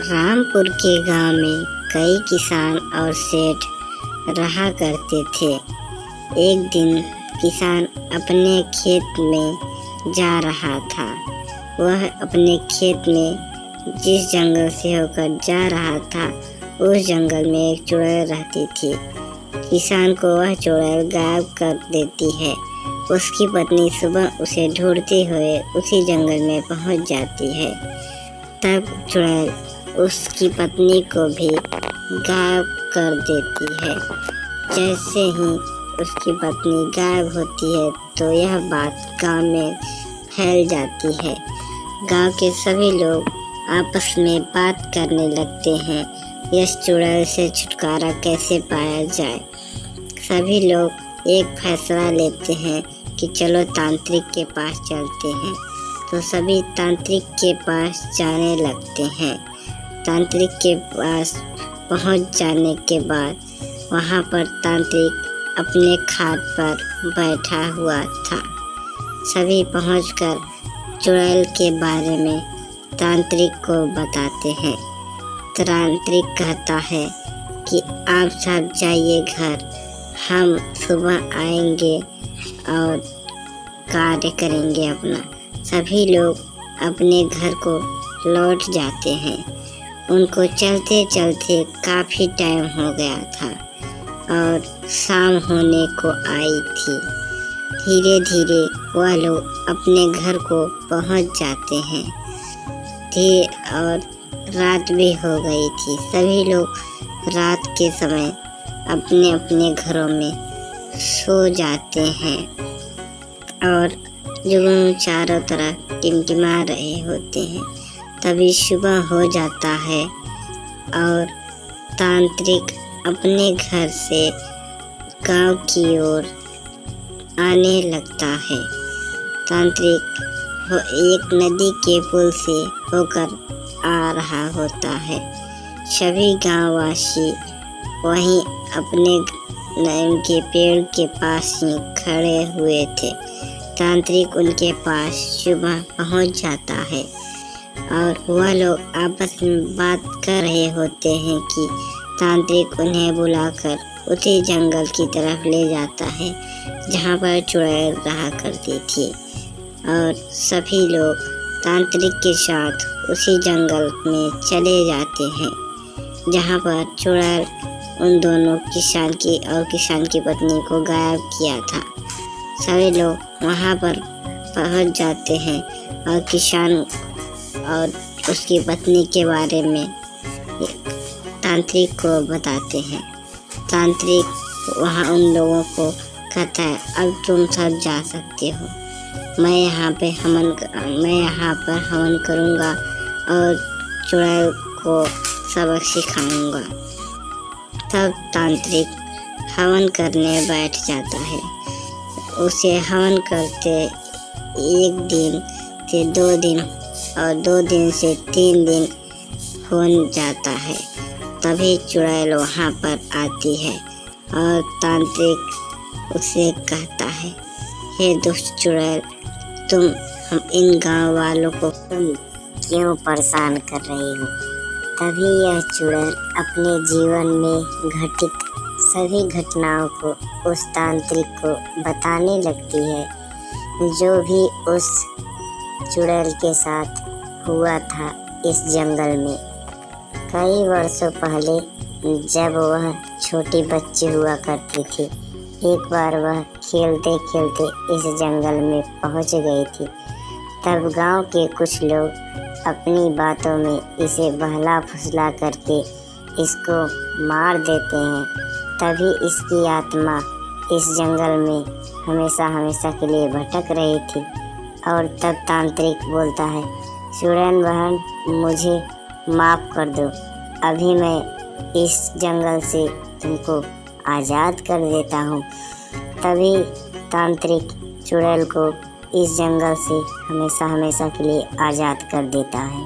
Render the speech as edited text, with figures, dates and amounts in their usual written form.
रामपुर के गांव में कई किसान और सेठ रहा करते थे। एक दिन किसान अपने खेत में जा रहा था। वह अपने खेत में जिस जंगल से होकर जा रहा था उस जंगल में एक चुड़ैल रहती थी। किसान को वह चुड़ैल गायब कर देती है। उसकी पत्नी सुबह उसे ढूंढते हुए उसी जंगल में पहुंच जाती है। तब चुड़ैल उसकी पत्नी को भी गायब कर देती है। जैसे ही उसकी पत्नी गायब होती है तो यह बात गांव में फैल जाती है। गांव के सभी लोग आपस में बात करने लगते हैं, इस चुड़ैल से छुटकारा कैसे पाया जाए। सभी लोग एक फैसला लेते हैं कि चलो तांत्रिक के पास चलते हैं। तो सभी तांत्रिक के पास जाने लगते हैं। तांत्रिक के पास पहुंच जाने के बाद वहां पर तांत्रिक अपने खाट पर बैठा हुआ था। सभी पहुंचकर चुड़ैल के बारे में तांत्रिक को बताते हैं। तांत्रिक कहता है कि आप सब जाइए घर, हम सुबह आएंगे और कार्य करेंगे अपना। सभी लोग अपने घर को लौट जाते हैं। उनको चलते चलते काफ़ी टाइम हो गया था और शाम होने को आई थी। धीरे धीरे वह लोग अपने घर को पहुंच जाते हैं। और रात भी हो गई थी। सभी लोग रात के समय अपने अपने घरों में सो जाते हैं और जुगनू चारों तरफ टिमटिमा रहे होते हैं। तभी सुबह हो जाता है और तांत्रिक अपने घर से गांव की ओर आने लगता है। तांत्रिक एक नदी के पुल से होकर आ रहा होता है। सभी गांववासी वहीं अपने नीम के पेड़ के पास ही खड़े हुए थे। तांत्रिक उनके पास सुबह पहुंच जाता है और वह लोग आपस में बात कर रहे होते हैं कि तांत्रिक उन्हें बुलाकर उसी जंगल की तरफ ले जाता है जहां पर चुड़ैल रहा करती थी। और सभी लोग तांत्रिक के साथ उसी जंगल में चले जाते हैं जहां पर चुड़ैल उन दोनों किसान की और किसान की पत्नी को गायब किया था। सभी लोग वहां पर पहुंच जाते हैं और किसान और उसकी पत्नी के बारे में तांत्रिक को बताते हैं। तांत्रिक वहां उन लोगों को कहता है, अब तुम सब जा सकते हो। मैं यहाँ पर हवन करूँगा और चुड़ैल को सबक सिखाऊंगा। तब तांत्रिक हवन करने बैठ जाता है। उसे हवन करते 1 दिन से 2 दिन और 2 दिन से 3 दिन हो जाता है। तभी चुड़ैल वहाँ पर आती है और तांत्रिक उसे कहता है, हे दुष्ट चुड़ैल, तुम हम इन गांव वालों को क्यों परेशान कर रही हो। तभी यह चुड़ैल अपने जीवन में घटित सभी घटनाओं को उस तांत्रिक को बताने लगती है, जो भी उस चुड़ैल के साथ हुआ था इस जंगल में। कई वर्षों पहले जब वह छोटी बच्ची हुआ करती थी, एक बार वह खेलते खेलते इस जंगल में पहुंच गई थी। तब गांव के कुछ लोग अपनी बातों में इसे बहला फुसला करके इसको मार देते हैं। तभी इसकी आत्मा इस जंगल में हमेशा हमेशा के लिए भटक रही थी। और तब तांत्रिक बोलता है, चुड़ैल बहन, मुझे माफ़ कर दो, अभी मैं इस जंगल से तुमको आज़ाद कर देता हूँ। तभी तांत्रिक चुड़ैल को इस जंगल से हमेशा हमेशा के लिए आज़ाद कर देता है।